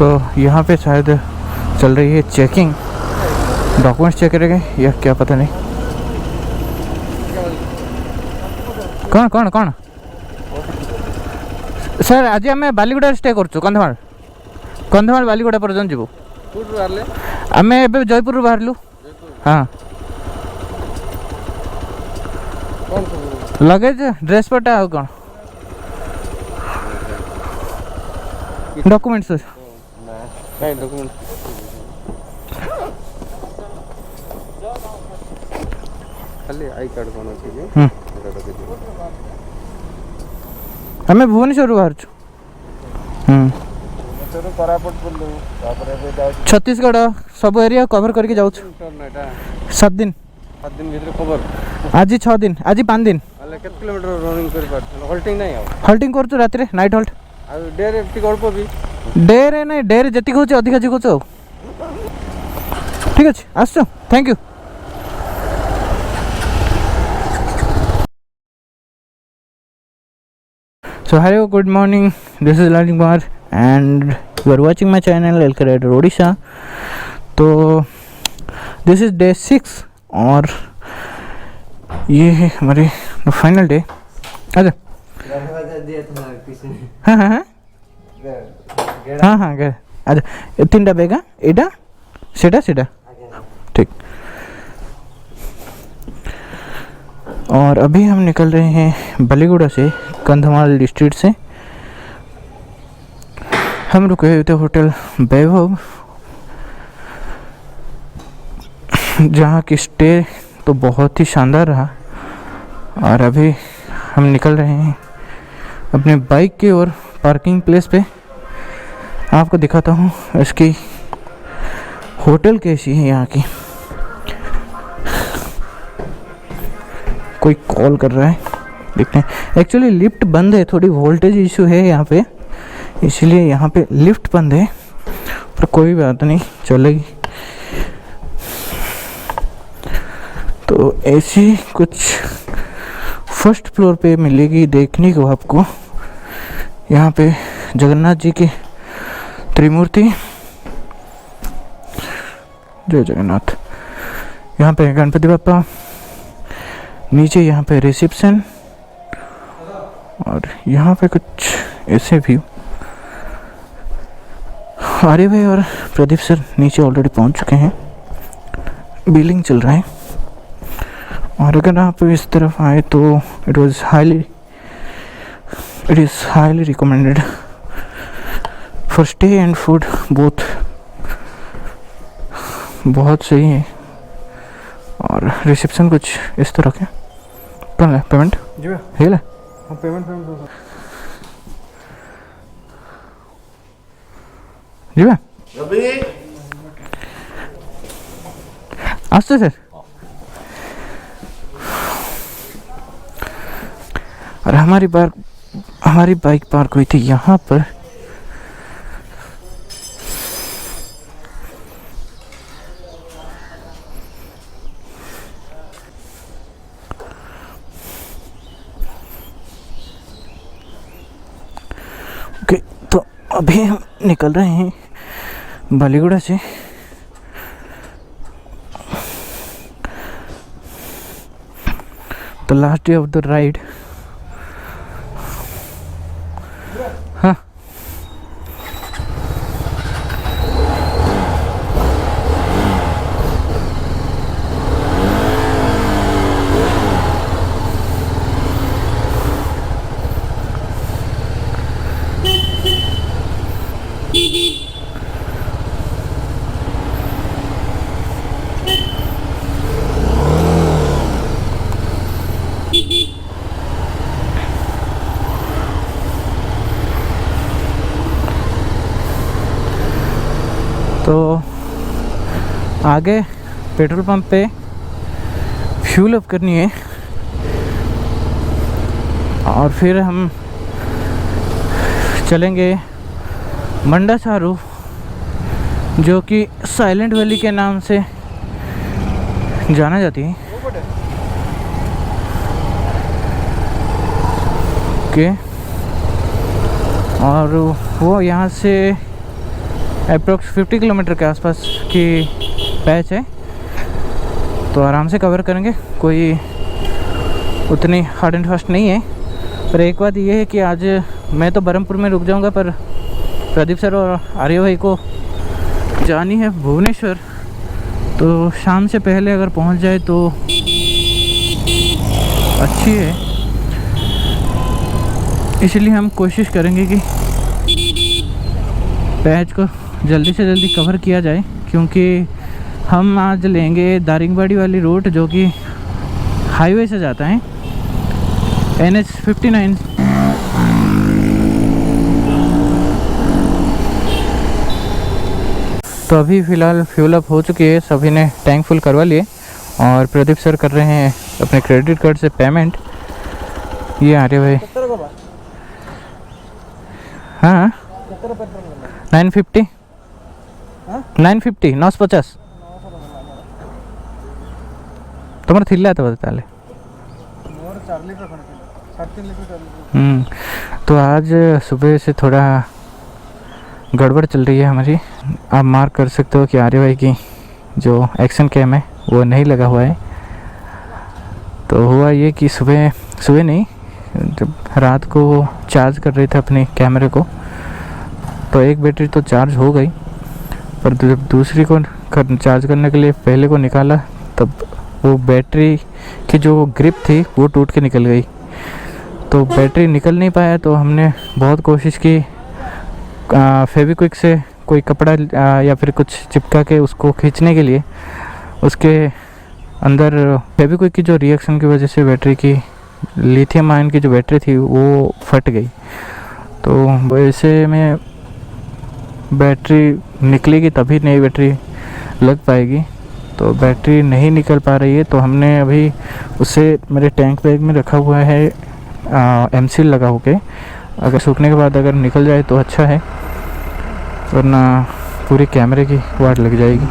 तो यहाँ पे शायद चल रही है चेकिंग, डॉक्यूमेंट्स चेक करेंगे या क्या पता नहीं। कौन कौन कौन सर आज आम बालीगुड़ा स्टे करूँ कंधमाल कंधमाल बालीगुड़ा पर्यटन जीवु आम ए जयपुर बाहर हाँ लगेज ड्रेस पटा आ कौन डॉक्यूमेंट्स खाली आई कार्ड कौन अच्छी आम भुवनेश्वर बाहर छत्तीसगढ़ सब एरिया कवर करके जाऊँ 7 दिन कवर आज 6 दिन आज 5 दिन केत किलोमीटर रनिंग कर हल्टिंग नहीं हल्टिंग करूँ रात नाइट हल्ट डे रे अल्प भी डे रे नहीं डे रे जी हूँ अधिका जी कौच ठीक अच्छे आस thank you. So hello, good morning. This is Lalit Kumar and you are watching my channel El Creator Odisha. तो this is day 6 और ये है हमारी फाइनल डे। अच्छा हाँ हाँ हाँ हाँ हाँ गए अच्छा 3टा बेगा एटा सेटा सेटा ठीक। और अभी हम निकल रहे हैं बालीगुड़ा से कंधमाल डिस्ट्रिक्ट से। हम रुके हुए थे होटल वैभव जहाँ की स्टे तो बहुत ही शानदार रहा। और अभी हम निकल रहे हैं अपने बाइक की ओर पार्किंग प्लेस पे। आपको दिखाता हूँ इसकी होटल कैसी है यहाँ की। कोई कॉल कर रहा है देखते हैं। एक्चुअली लिफ्ट बंद है, थोड़ी वोल्टेज इशू है यहाँ पे, इसलिए यहाँ पे लिफ्ट बंद है, पर कोई बात नहीं चलेगी। तो ऐसी कुछ फर्स्ट फ्लोर पे मिलेगी देखने को आपको। यहाँ पे जगन्नाथ जी की त्रिमूर्ति, जय जगन्नाथ। यहाँ पे गणपति बापा, नीचे यहाँ पे रिसेप्शन और यहाँ पे कुछ ऐसे व्यू। आर्य भाई और प्रदीप सर नीचे ऑलरेडी पहुँच चुके हैं, बिलिंग चल रहा है। और अगर आप इस तरफ आए तो it is highly recommended for stay and food both, बहुत सही है। और रिसेप्शन कुछ इस तरह के कौन है पेमेंट जी है हाँ पेमेंट जी है आस्ते सर। और हमारी बाइक पार्क हुई थी यहाँ पर। ओके तो अभी हम निकल रहे हैं बालीगुड़ा से। The last day of the ride. हाँ तो आगे पेट्रोल पंप पे फ्यूल अप करनी है और फिर हम चलेंगे मंडासारू, जो कि साइलेंट वैली के नाम से जाना जाती है। ओके और वो यहाँ से अप्रोक्स 50 किलोमीटर के आसपास की पैच है, तो आराम से कवर करेंगे, कोई उतनी हार्ड एंड फास्ट नहीं है। पर एक बात ये है कि आज मैं तो बरहमपुर में रुक जाऊंगा, पर प्रदीप सर और आर्य भाई को जानी है भुवनेश्वर, तो शाम से पहले अगर पहुंच जाए तो अच्छी है। इसलिए हम कोशिश करेंगे कि पैच को जल्दी से जल्दी कवर किया जाए, क्योंकि हम आज लेंगे दारिंगबाड़ी वाली रूट जो कि हाईवे से जाता है, NH 59। तो अभी फ़िलहाल फ्यूल अप हो चुकी है, सभी ने टैंक फुल करवा लिए और प्रदीप सर कर रहे हैं अपने क्रेडिट कार्ड से पेमेंट। ये आ रहे भाई, हाँ 950 950 950 तुम्हारा थिल्ला तो बता ले। तो आज सुबह से थोड़ा गड़बड़ चल रही है हमारी। आप मार्क कर सकते हो कि आर्य भाई की जो एक्शन कैम है वो नहीं लगा हुआ है। तो हुआ ये कि सुबह नहीं, जब रात को वो चार्ज कर रहे थे अपने कैमरे को, तो एक बैटरी तो चार्ज हो गई, पर जब दूसरी को चार्ज करने के लिए पहले को निकाला तब वो बैटरी की जो ग्रिप थी वो टूट के निकल गई। तो बैटरी निकल नहीं पाया, तो हमने बहुत कोशिश की फेविक्विक से कोई कपड़ा या फिर कुछ चिपका के उसको खींचने के लिए। उसके अंदर फेविक्विक की जो रिएक्शन की वजह से बैटरी की लिथियम आयन की जो बैटरी थी वो फट गई। तो वैसे में बैटरी निकलेगी तभी नई बैटरी लग पाएगी, तो बैटरी नहीं निकल पा रही है। तो हमने अभी उसे मेरे टैंक बैग में रखा हुआ है एमसील लगा होके, अगर सूखने के बाद अगर निकल जाए तो अच्छा है, वरना पूरी कैमरे की वाट लग जाएगी।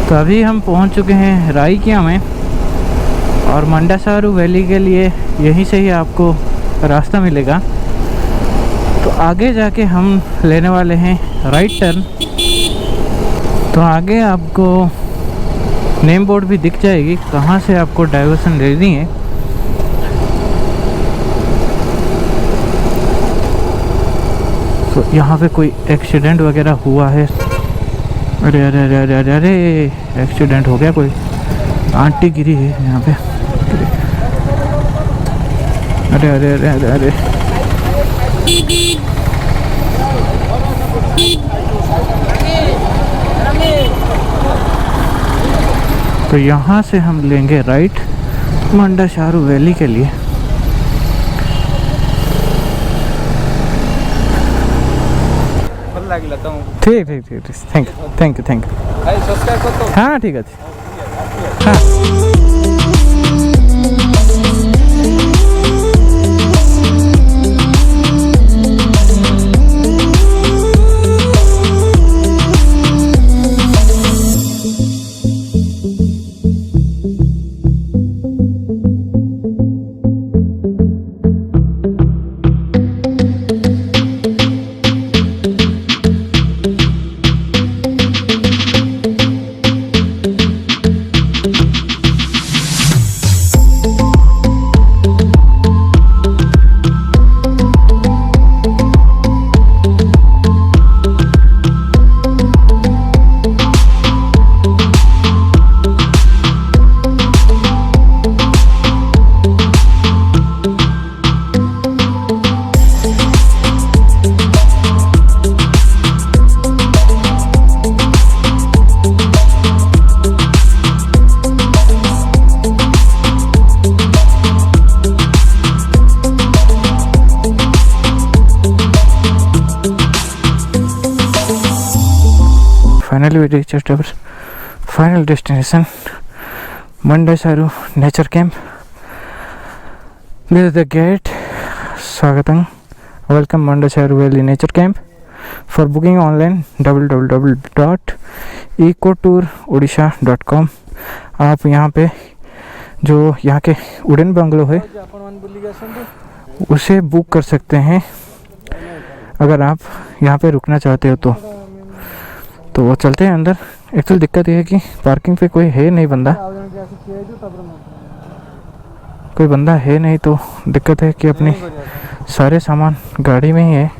तो अभी हम पहुंच चुके हैं राईकिया में, और मंडासारू वैली के लिए यहीं से ही आपको रास्ता मिलेगा। तो आगे जाके हम लेने वाले हैं राइट टर्न। तो आगे आपको नेम बोर्ड भी दिख जाएगी कहाँ से आपको डाइवर्सन लेनी है। तो यहाँ पे कोई एक्सीडेंट वगैरह हुआ है। अरे अरे अरे अरे अरे अरे एक्सीडेंट हो गया, कोई आंटी गिरी है यहाँ पे। अरे अरे अरे अरे अरे तो यहाँ से हम लेंगे राइट मंडासारू वैली के लिए। ठीक ठीक ठीक thank you thank you thank you. हाँ ठीक है, हाँ। finally we reached our final destination, Mandasharu Nature Camp. This is the gate. Swagatam. Welcome Mandasharu Valley Nature Camp. For booking online www.ecotourodisha.com. आप यहाँ पे जो यहाँ के वुडन बंगलो है उसे बुक कर सकते हैं अगर आप यहाँ पे रुकना चाहते हो तो वो चलते हैं अंदर। एक्चुअल दिक्कत ये है कि पार्किंग पे कोई है नहीं, कोई बंदा है नहीं, तो दिक्कत है कि अपने सारे सामान गाड़ी में ही है।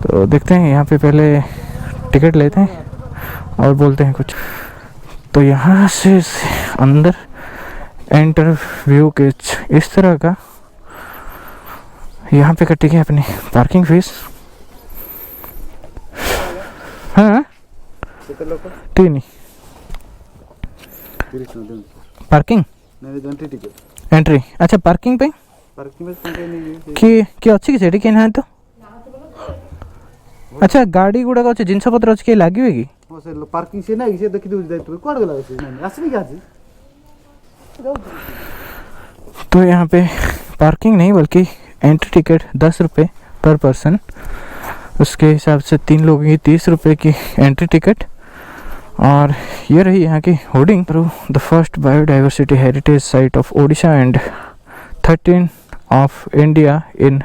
तो देखते हैं, यहाँ पे पहले टिकट लेते हैं और बोलते हैं कुछ। तो यहाँ से अंदर इंटरव्यू के इस तरह का, यहाँ पे कटेगी अपनी पार्किंग फीस। हाँ तीन पार्किंग एंट्री। अच्छा पार्किंग पे कि अच्छी कि सेठी के ना तो अच्छा गाड़ी गुड़ा का जिनस पत्र अच्छे के लगे कि पार्किंग से ना इसे देखि दे तो कोड गला से आसनी क्या जी। तो यहाँ पे पार्किंग नहीं बल्कि एंट्री टिकट 10 रुपये पर पर्सन, उसके हिसाब से 3 लोगों की 30 रुपये की एंट्री टिकट। और ये रही यहाँ की hoarding through the first biodiversity heritage site of Odisha and 13 of India in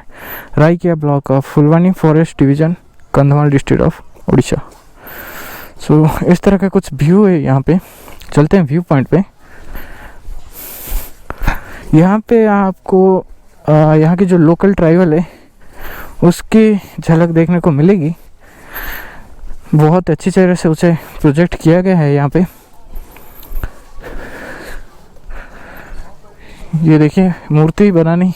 Raikia block of Phulbani forest division Kandhamal district of Odisha. So इस तरह का कुछ व्यू है यहाँ पे। चलते हैं व्यू पॉइंट पे। यहाँ पे आपको यहाँ की जो लोकल ट्राइबल है उसकी झलक देखने को मिलेगी। बहुत अच्छी तरह से उसे प्रोजेक्ट किया गया है यहाँ पे। ये देखिए मूर्ति बनानी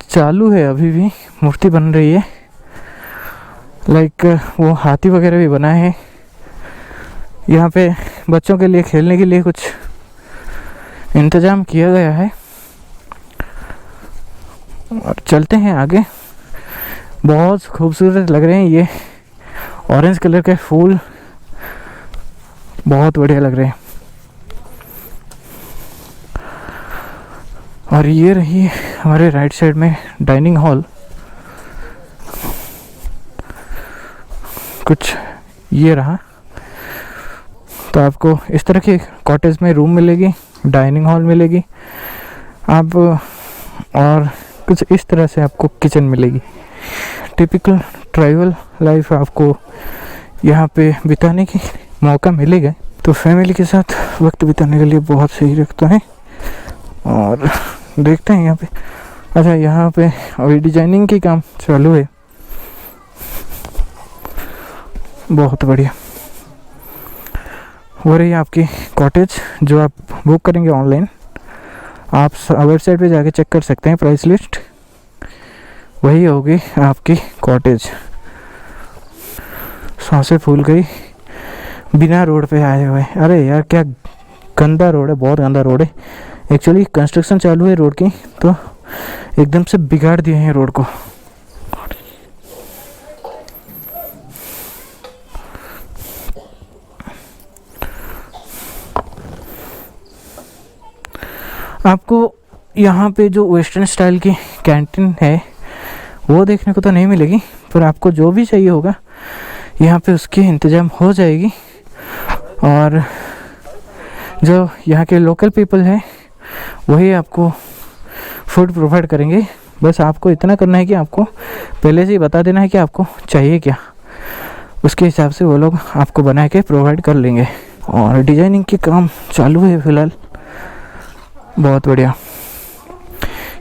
चालू है, अभी भी मूर्ति बन रही है। लाइक वो हाथी वगैरह भी बना है। यहाँ पे बच्चों के लिए खेलने के लिए कुछ इंतज़ाम किया गया है। और चलते हैं आगे। बहुत खूबसूरत लग रहे हैं ये ऑरेंज कलर के फूल, बहुत बढ़िया लग रहे हैं। और ये रही हमारे राइट साइड में डाइनिंग हॉल। कुछ ये रहा। तो आपको इस तरह की कॉटेज में रूम मिलेगी, डाइनिंग हॉल मिलेगी आप, और कुछ इस तरह से आपको किचन मिलेगी। टिपिकल ट्राइबल लाइफ आपको यहाँ पे बिताने की मौका मिलेगा। तो फैमिली के साथ वक्त बिताने के लिए बहुत सही रखता है। और देखते हैं यहाँ पे, अच्छा यहाँ पे अभी डिजाइनिंग की काम चालू है। बहुत बढ़िया। हो रही है आपकी कॉटेज जो आप बुक करेंगे ऑनलाइन। आप वेबसाइट पे जाके चेक कर सकते हैं प्राइस लिस्ट, वही होगी आपकी कॉटेज। सांसें फूल गई बिना रोड पे आए हुए। अरे यार क्या गंदा रोड है, बहुत गंदा रोड है। एक्चुअली कंस्ट्रक्शन चालू है रोड की, तो एकदम से बिगाड़ दिए हैं रोड को। आपको यहाँ पे जो वेस्टर्न स्टाइल की कैंटीन है वो देखने को तो नहीं मिलेगी, पर आपको जो भी चाहिए होगा यहाँ पे उसकी इंतज़ाम हो जाएगी। और जो यहाँ के लोकल पीपल हैं वही आपको फूड प्रोवाइड करेंगे। बस आपको इतना करना है कि आपको पहले से ही बता देना है कि आपको चाहिए क्या, उसके हिसाब से वो लोग आपको बना के प्रोवाइड कर लेंगे। और डिजाइनिंग की काम चालू है फ़िलहाल। बहुत बढ़िया,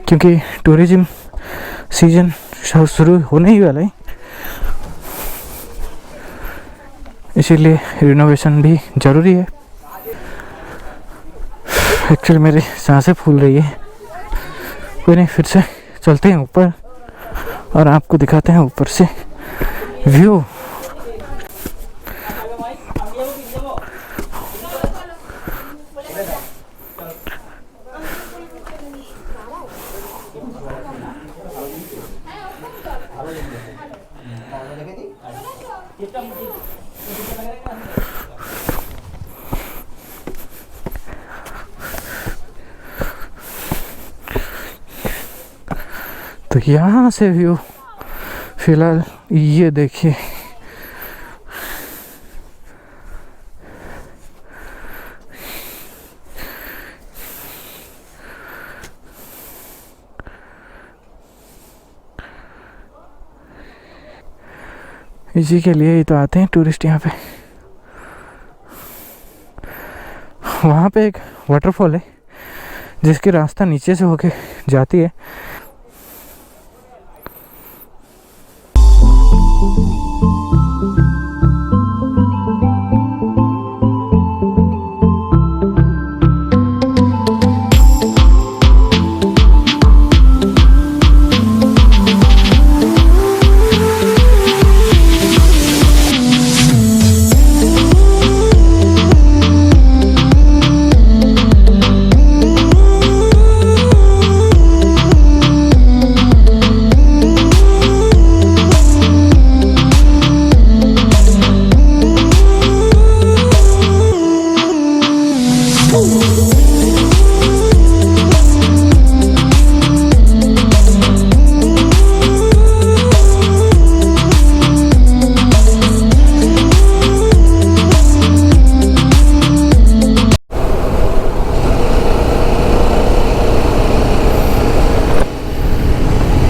क्योंकि टूरिज्म सीजन शुरू होने ही वाला है, इसीलिए रिनोवेशन भी ज़रूरी है। एक्चुअली मेरी सांसें फूल रही है। कोई नहीं, फिर से चलते हैं ऊपर और आपको दिखाते हैं ऊपर से व्यू। तो यहाँ से व्यू फिलहाल ये देखिए, इसी के लिए ही तो आते हैं टूरिस्ट यहाँ पे। वहाँ पे एक वाटरफॉल है जिसकी रास्ता नीचे से होके जाती है।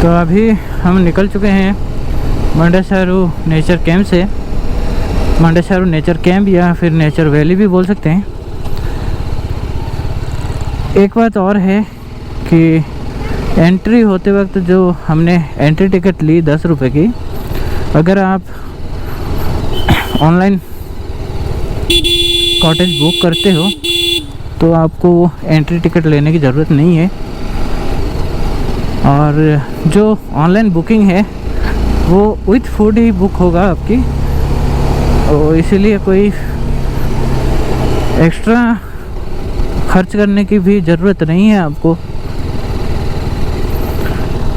तो अभी हम निकल चुके हैं मंडेसारू नेचर कैंप से। मंडेसारू नेचर कैंप या फिर नेचर वैली भी बोल सकते हैं। एक बात और है कि एंट्री होते वक्त जो हमने एंट्री टिकट ली 10 रुपये की, अगर आप ऑनलाइन कॉटेज बुक करते हो तो आपको एंट्री टिकट लेने की ज़रूरत नहीं है। और जो ऑनलाइन बुकिंग है वो विथ फूड ही बुक होगा आपकी, और इसीलिए कोई एक्स्ट्रा खर्च करने की भी ज़रूरत नहीं है आपको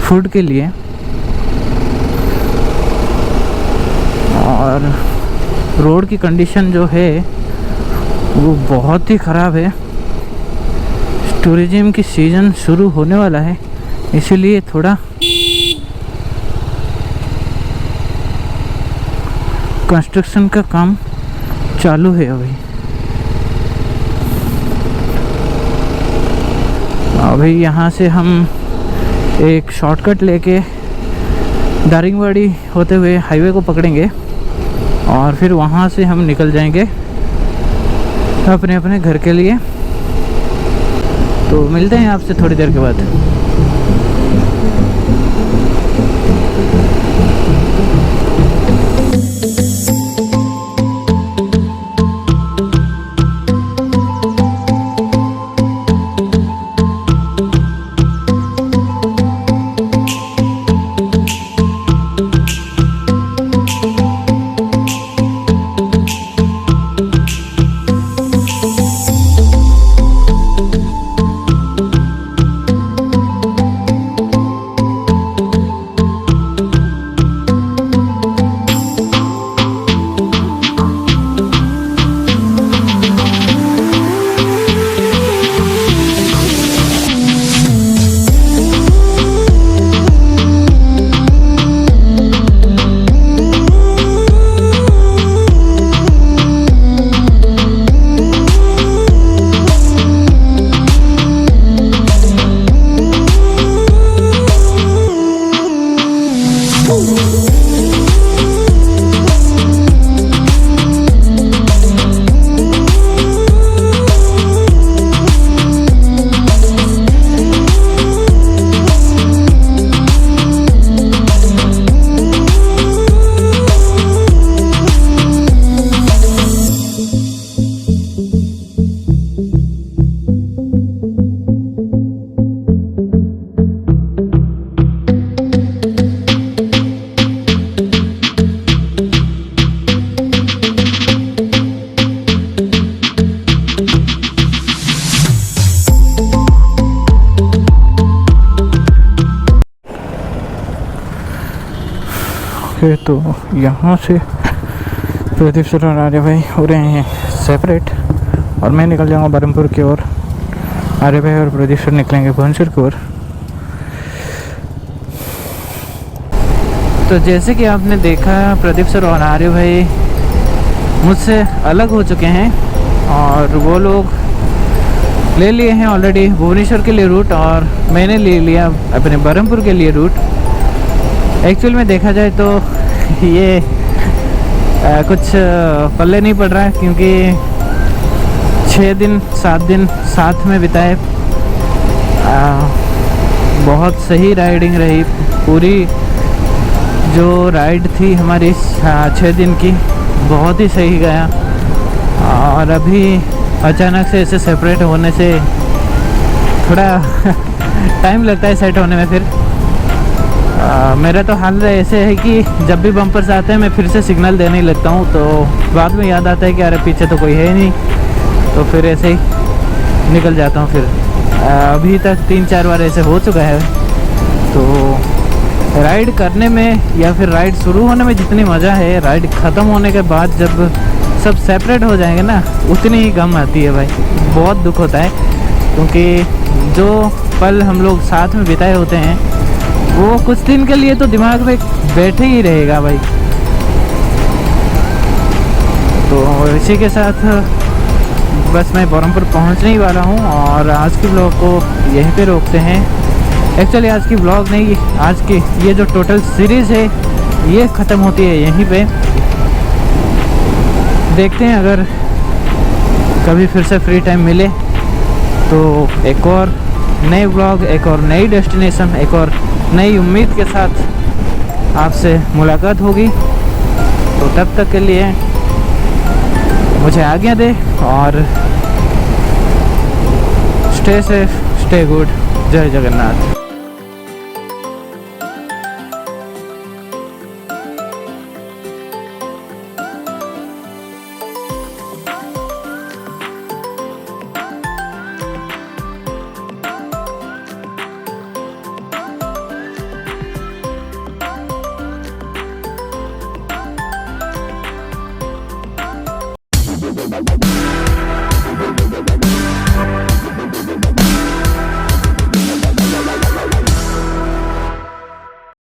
फूड के लिए। और रोड की कंडीशन जो है वो बहुत ही ख़राब है। टूरिज्म की सीज़न शुरू होने वाला है, इसीलिए थोड़ा कंस्ट्रक्शन का काम चालू है अभी यहाँ से हम एक शॉर्टकट लेके दारिंगबाड़ी होते हुए हाईवे को पकड़ेंगे और फिर वहाँ से हम निकल जाएंगे अपने अपने घर के लिए। तो मिलते हैं आपसे थोड़ी देर के बाद। ओके, तो यहाँ से प्रदीप सर और आर्य भाई हो रहे हैं सेपरेट और मैं निकल जाऊंगा बरहमपुर की ओर। आर्य भाई और प्रदीप सर निकलेंगे भुवनेश्वर की ओर। तो जैसे कि आपने देखा प्रदीप सर और आर्य भाई मुझसे अलग हो चुके हैं और वो लोग ले लिए हैं ऑलरेडी भुवनेश्वर के लिए रूट और मैंने ले लिया अपने बरहमपुर के लिए रूट। एक्चुअल में देखा जाए तो ये कुछ पल्ले नहीं पड़ रहा है क्योंकि 6 दिन 7 दिन साथ में बिताए। बहुत सही राइडिंग रही। पूरी जो राइड थी हमारी 6 दिन की बहुत ही सही गया। और अभी अचानक से ऐसे सेपरेट होने से थोड़ा टाइम लगता है सेट होने में। फिर मेरा तो हाल ऐसे है कि जब भी बम्पर्स आते हैं मैं फिर से सिग्नल देने ही लगता हूँ, तो बाद में याद आता है कि अरे पीछे तो कोई है ही नहीं, तो फिर ऐसे ही निकल जाता हूँ। फिर अभी तक 3-4 बार ऐसे हो चुका है। तो राइड करने में या फिर राइड शुरू होने में जितनी मज़ा है, राइड ख़त्म होने के बाद जब सब सेपरेट हो जाएंगे ना, उतनी ही गम आती है भाई। बहुत दुख होता है क्योंकि जो पल हम लोग साथ में बिताए होते हैं वो कुछ दिन के लिए तो दिमाग में बैठे ही रहेगा भाई। तो इसी के साथ बस मैं बरहमपुर पहुंचने ही वाला हूं और आज की ब्लॉग को यहीं पे रोकते हैं। एक्चुअली आज की ब्लॉग नहीं, आज की ये जो टोटल सीरीज़ है ये ख़त्म होती है यहीं पे। देखते हैं अगर कभी फिर से फ्री टाइम मिले तो एक और नए ब्लॉग, एक और नई डेस्टिनेशन, एक और नई उम्मीद के साथ आपसे मुलाकात होगी। तो तब तक के लिए मुझे आज्ञा दे और स्टे सेफ, स्टे गुड। जय जगन्नाथ।